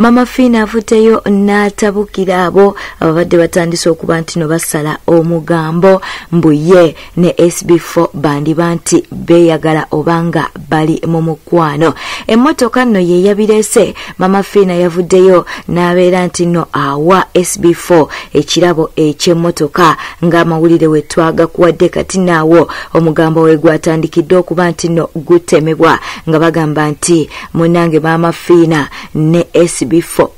Maama Fiina avuddeyo n'atabukira abo ababadde batandise okuba nti no basala omugambo mbuye ne Sb4 bandiba nti beeyagala obanga bali mu mukwano. Emotooka nno ye yabirese. Maama Fiina yavuddeyo n'abeera nti no awa Sb4 ekirabo eky'emmotoka ng'amawulire we twagakuwadde kati naawo omugambo we gwatandikidde okuba nti no gutemebwa nga bagamba nti munnange Maama Fiina ne Sb4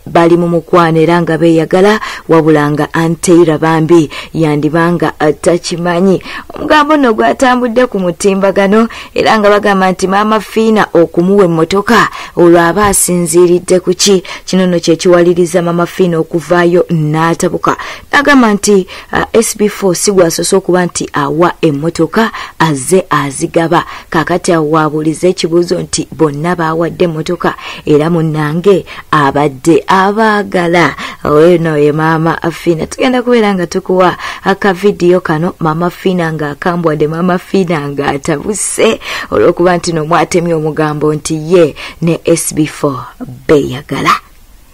bali mu mukwano era nga beeyagala wabula nga Ann Taylor BAMBI yandibanga takimanyi. Omugambo nno gwatambudde ku mutimbagano era nga bagamba nti Maama Fiina okumuwa emmotoka olwo aba asinziiridde ku ki. Kino nno kye kiwaliriza Maama Fiina okuvaayo n'atabuka n'agamba nti Sb4 si gwasoose okuba nti awa emmotoka azze azigaba. Kaakati awo waabuuliza ekibuuzo nti bonna baawadde emmotoka era munnange abadde abaagala. Eno ye Maama Fiina. Tugenda kubeera nga tukuwa akavidiyo kano Maama Fiina ng'akambwadde, Maama Fiina ng'atabuse olw'okuba nti no mwatemye omugambo nti ye ne Sb4 beeyagala.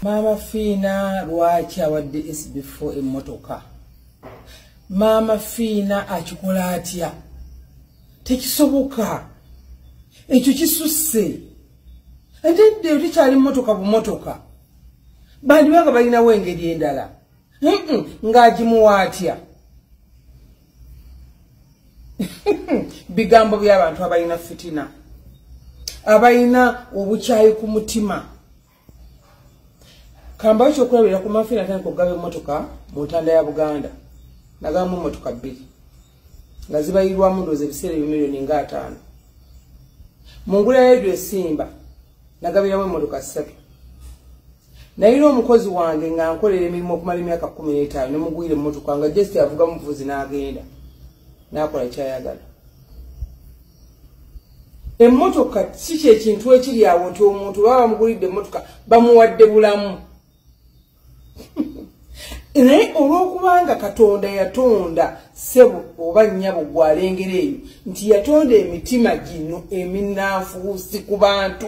Maama Fiina lwaki awadde Sb4 emmotoka? Maama Fiina akikola atya? Tekisoboka. Ekyo kisusse. Ate likyali mmotoka bumotoka. Bandi banga balinawo engeri endala. Ng'agimuwa atya? Bigambo by'abantu abalina fitina. Abalina obukyayi ku mutima. Kamba ekyokulabira ku Maama Fiina atandika okugaba emmotoka mu ntanda ya Buganda. Nagamu emmotoka 2. Nga zibayirwamu ndowooza ebiseera ebimiliyoni nga 5. Mu ngula yeedu esimba nagabiramu emmotoka 3. Nayina omukozi wange nga nkolera emirimu okumala emyaka 15 nemugwira emmotoka nga just avuga muvuzi n'agenda n'akola kyayagala. Emmotoka si kyekintu ekiri awo nti omuntu baba bamugulidde emmotoka bamuwadde bulamu. Naye olw'okubanga Katonda yatonda ssebo oba nnyabo gwalengera eyo nti yatonda emitima gino eminaafuusi ku bantu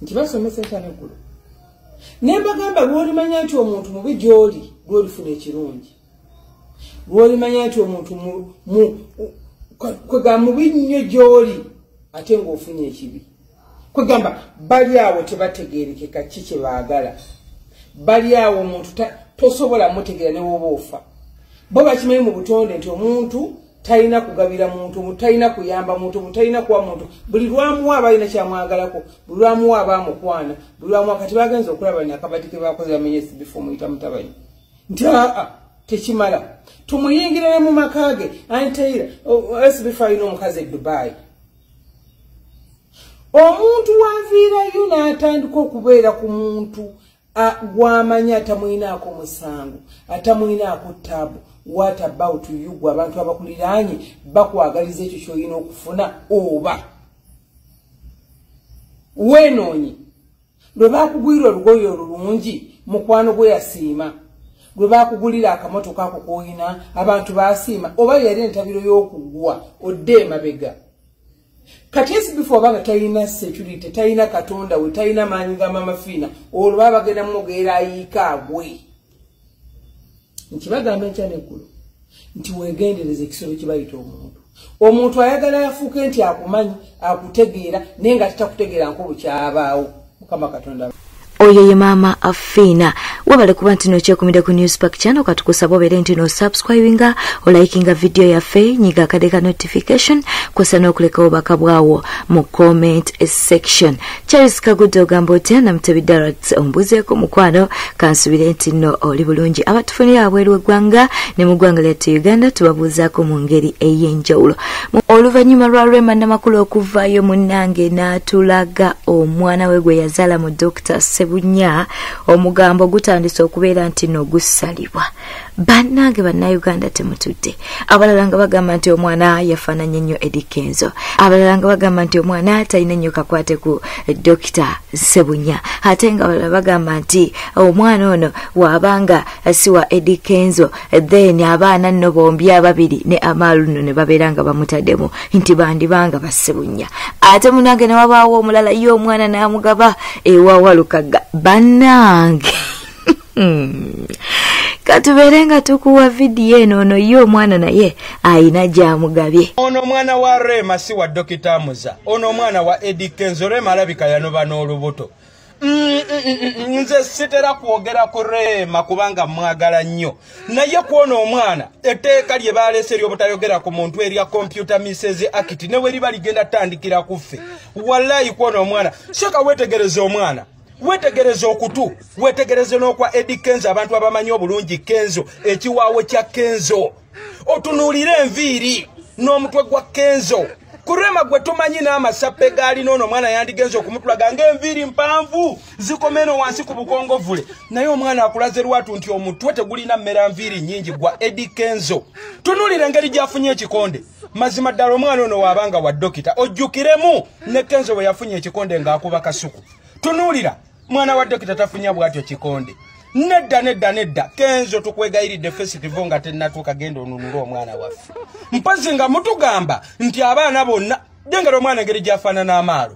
nti basomesa ekyaneggulo. Ne mbagamba lw'olimanya nti omuntu mubi gy'oli lw'olifuna ekirungi. Lw'olimanya nti omuntu kwegamba mubi nnyo gy'oli ate ng'ofunye ekibi. Kwegamba bali awo tebategeerekeka ki kye baagala. Bali awo omuntu tosobola mutegeera ne woba ofa. Bo bakimanyi mu butonde nti omuntu talina kugabira muntu, omuntu talina kuyamba muntu, omuntu talina kuwa muntu. Buli lwamuwa aba alina kyamwagalako, buli lwamuwa aba amukwana, buli lwamuwa kati bagenza okulaba n'akabati ke bakoze bamenye Sb4 muyita mutabanyi. Nti tekimala. Tumuyingirire mu maka ge. Ann Taylor Sb4 alina omukazi e Dubai. Omuntu wanviirayo n'atandika okubeera ku muntu gwamanya atamwinaako musango, atamwinaako ttabu. What about you? Gwe abantu abakuliraanye bakwagaliza ekyo ky'olina okufuna oba weenoonyi. Lwe baakugwira olugoye olulungi mukwano gwe yasiima, lwe baakugulira akamotoka ako k'olina abantu baasiima, oba yali entabiro y'okugwa odde emabega. Kati Sb4 obanga talina security, talina Katonda we, talina maanyi ga Maama Fiina, olwo baba bagenda mumugera ayiika agwe. Nti bagamba ekyaneggulo nti weegendereze ekisolo kye bayita omuntu. Omuntu ayagala afuuke nti akumanyi, akutegeera naye nga tatakutegeera nk'obukyabaawo. Mukama Katonda. Oyo ye Maama Fiina. Wabale kuba nti nokyekumidde ku Newspack channel katukusaba obeere nti no subscribinga o likinga video yaffe, nyiga akadeka notification kwasa n'okuleka obubaka bwawo mu comment section. Charles Kagudde ogamba otya Namutebi Direct ombuzeeko mukwano kansubire nti no oli bulungi. Abatufunira abweru w'eggwanga ne mu ggwanga lyattu Uganda tubabuuzaako mu ngeri ey'enjawulo. Oluvannyuma lwa Rema NAMAKULA okuvaayo munnange n'atulaga omwana we gwe yazaala mu Dr Sb4 omugambo gutandise okubeera nti no gusalibwa. Bannange bannayuganda temutudde. Abalala nga bagamba nti omwana yafaananye nnyo Eddie Kenzo. Abalala nga bagamba nti omwana talina nnyo kakwate ku Dr Sb4. Ate nga abalala bagamba nti omwana ono wabanga si wa Eddie Kenzo then abaana nno bombi ababiri ne Amalu nno ne babeera nga bamutaddemu. nnyo nti bandibanga basebunya. Ate munange ne wabaawo omulala ye omwana n'amugaba ewawalukaga bannange. Katuberenga tukuwa video eno ye omwana naye ayina gyamugabye. Ono mwana wa Rema si wa Dr Hamza. Ono mwana wa Kenzo. Rema alabika yanoba n'olubuto. Nze sitera kwogera ku Rema kubanga mwagala nnyo. Naye kuona omwana etteeka lye baalese ery'obutayogera ku muntu erya Computer Misses Act ne we liba ligenda tandikira kuffe. Wallahi kuona omwana shaka wetegereza omwana. Wetegereza okutu, wetegereze n'okwa Kenzo abantu abamanyi obulungi Kenzo, ekiwaawo kya Kenzo. Otunuulire enviiri n'omutwe gwa Kenzo. Ku Rema gwe tumanyi n'amasappe gaali n'ono omwana yandigenza okumutulaga ng'enviiri mpanvu zikomeno wansi ku bukongovule. Naye omwana akulaze lwatu nti omutwe tegulina mmera nviiri nnyingi gwa Kenzo. Tunuulire engeri gy'afunye ekikonde. Mazima ddala omwana ono waabanga wa dokita. Ojjukiremu ne Kenzo bwe yafunye ekikonde ng'akuba kasuku. Tunuulira mwana wa dokita tafunya bwatyo kikonde. Nedda Kenzo tukwegayiridde festival nga tennatuuka genda onunula omwana waffe. Mpazi nga mutugamba nti abaana bonna dengera omwana engeri gy'afaanana amaalo.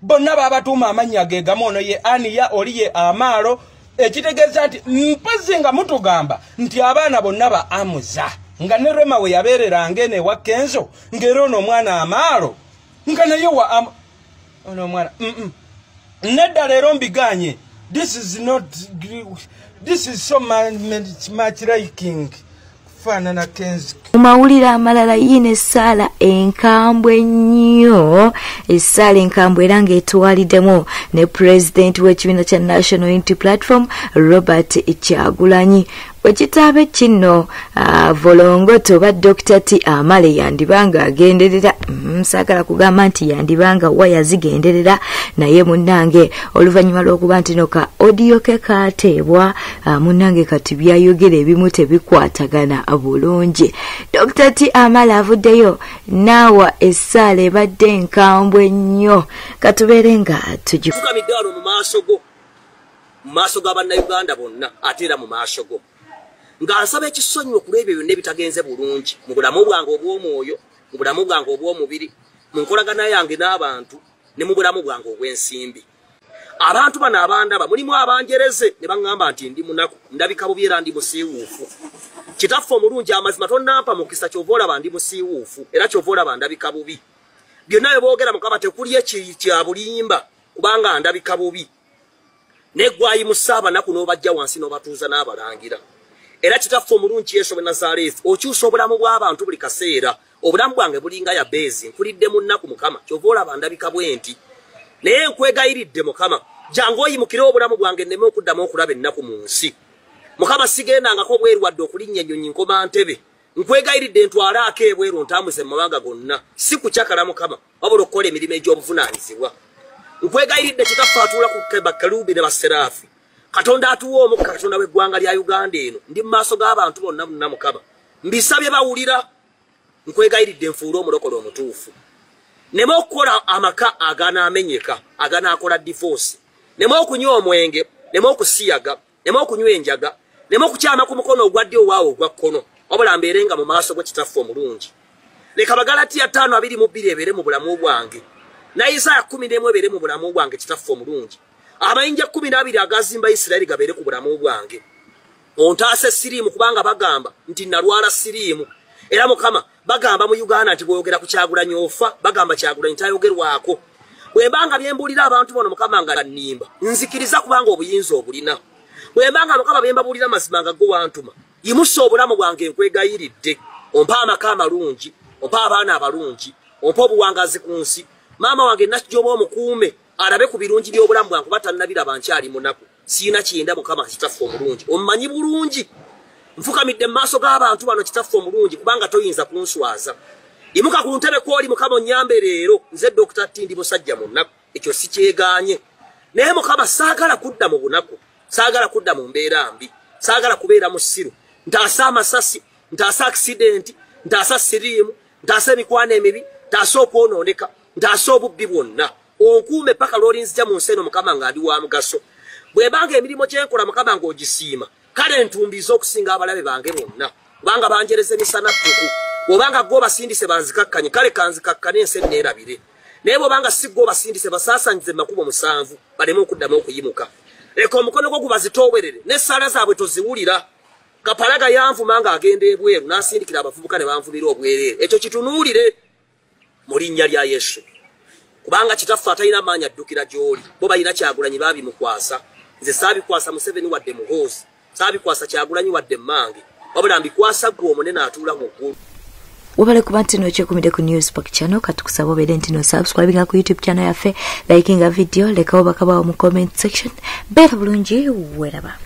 Bonna baabatuuma amannya ge gamu, ono ye Aniya oli ye Amaalo. Ekitegeeza nti mpazi nga mutugamba nti abaana bonna ba Amuza. Nga ne Rema we yabeereranga eno ewa Kenzo ng'era ono omwana Amaalo nga naye wa ono omwana nedda leero mbiganye. This is so much liking fanana Kenzo. Mawulire amalala yine Esaala enkambwe nnyo. Esaala enkambwe era ng'etwaliddemu ne President w'ekibiina kya National Unity Platform Robert Kyagulanyi. Wekitaabe kino volongoto ba Dr T Amale yandibanga agenderera. Saagala kugamba nti yandibanga wa yazigenderera naye munnange oluvannyuma lw'okuba nti noka audio ke kaateebwa munnange kati byayogera ebimu tebikwatagana bulungi. Dr T Amale avuddeyo naawa Esaala ebadde enkambwe nnyo. Katubeere nga tugifukamidde wano mu maaso g'Abannayuganda bonna ate era mu maaso go nga nsaba ekisonyiwo ku lw'ebyo byonna ebitagenze bulungi mu bulamu bwange obw'omwoyo, mu bulamu bwange obw'omubiri, mu nkolagana yange n'abantu ne mu bulamu bwange obw'ensimbi. Abantu bano abandaba mulimu abanjereze ne baŋŋamba nti ndi munaku, ndabika bubi era ndi musiiwuufu. Kitaffe omulungi amazima tonnampa mukisa kyova olaba ndi musiiwuufu era kyova olaba ndabika bubi. Byonna bye boogera Mukama tekuli kya bulimba kubanga ndabika bubi. Neggwayi mu Saabanaku n'obajja wansi n'obatuuza n'abalangira. Era kitaffe omulungi Yesu we Nazaaleesi okyusa obulamu bw'abantu buli kaseera. Obulamu bwange bulinga ya beezi nkulidde mu nnaku Mukama kyova olaba ndabika bwe nti. Naye nkwegayiridde Mukama jangu oyimukire obulamu bwange nneme okuddamu okulaba ennaku mu nsi. Mukama sigendangako bweru wadde okulinnya ennyonyi nkoma ntebe. Nkwegayiridde ntwalaako ebweru ntambuze mu mawanga gonna. Si kukyakala Mukama wabula okukola emirimu egy'obuvunaanyizibwa. Nkwegayiridde kitaffe atuula ku bakalubi ne baseraafi. Katonda atuwa omukka Katonda w'eggwanga lya Uganda eno ndi mu maaso g'abantu bonna munna Mukama. Mbisabye bawulira. Nkwegayiridde nfuule omulokole omutuufu. Neme okukola amaka aganaamenyeka, aganaakola divorce. Neme okunywa omwenge, neme okusiyaga, neme okunywa enjaga, neme okukyama ku mukono ogwa ddyo waawo ogwa kkono. Wabula mbeerenga mu maaso g'ekitaffe omulungi. Leka Abagalatiya 5:22 ebeere mu bulamu bwange. Na Isaaya 11 ebeere mu bulamu bwange kitaffe omulungi. Amayinja 12 agazimba Isirayiri gabeere ku bulamu bwange. Ontaase siriimu kubanga bagamba nti nalwala siriimu. Era Mukama bagamba mu Uganda nti bw'oyogera ku Kyagulanyi ofa, bagamba Kyagulanyi tayogerwako. Bwe mbanga byembulira abantu bono Mukama nga nnimba, nzikiriza kubanga obuyinza obulina. Bwe mbanga Mukama byembabulira mazima nga go wantuma, yimusa obulamu bwange nkwegayiridde. Ompa amaka amalungi, ompa abaana abalungi, ompa obuwangazi ku nsi. Maama wange nakijjoba omukuume alabe ku birungi by'obulamu bwange kuba tannabiraba nkyali munaku. Siina kiyenda Mukama kitaffe omulungi. Omumanyi bulungi. Nfukamidde mu maaso g'abantu bano kitaffe omulungi kubanga toyinza kunswaza. Imuka ku ntebe kw'oli Mukama onnyambe leero. Nze Dr T ndi musajja mu nnaku. Ekyo si kyegaanye. Naye Mukama saagala kudda mu bunaku. Saagala kudda mu mbeera mbi. Saagala kubeera mu ssiru. Ntaasa amasasi, ntaasa accident, ntaasa siriimu, ntaasa emikwano emibi, ntaasa okwonooneka, ntaasa obubbi bwonna. Onkuume paka lw'olinzija mu nsi eno Mukama nga ndi wa mugaso. Bwe banga emirimu gyenkola Mukama ng'ogisiima, kale ntumbiza okusinga abalabe bange bonna. Kubanga banjereza emisana ttuku, obanga go basindise banzikakkanye kale kanzikakkane ensi neerabire naye bwobanga si go basindise basaasanyize makubo 7 baleme okuddamu okuyimuka leka omukono gwo gubazitoowerere n'essaala zaabwe toziwulira kapalaga yanvuma nga agenda ebweru n'asindikira abavubuka ne banvumira obwereere ekyo kitunuulire mu linnya lya Yesu kubanga kitaffe atalina amaanyi addukira gy'oli bo balina Kyagulanyi baabimukwasa nze saabikwasa Museveni wadde muhoozi saabikwasa Kyagulanyi wadde mmange wabula mbikwasa ggwe omunene atuula mu ggulu wabale kuba nti nokyekumide ku Newspark channel katukusaba obeere nti no subscribinga ku YouTube channel yaffe likinga video lekawo bakabawo mu comment section beera bulungi weraba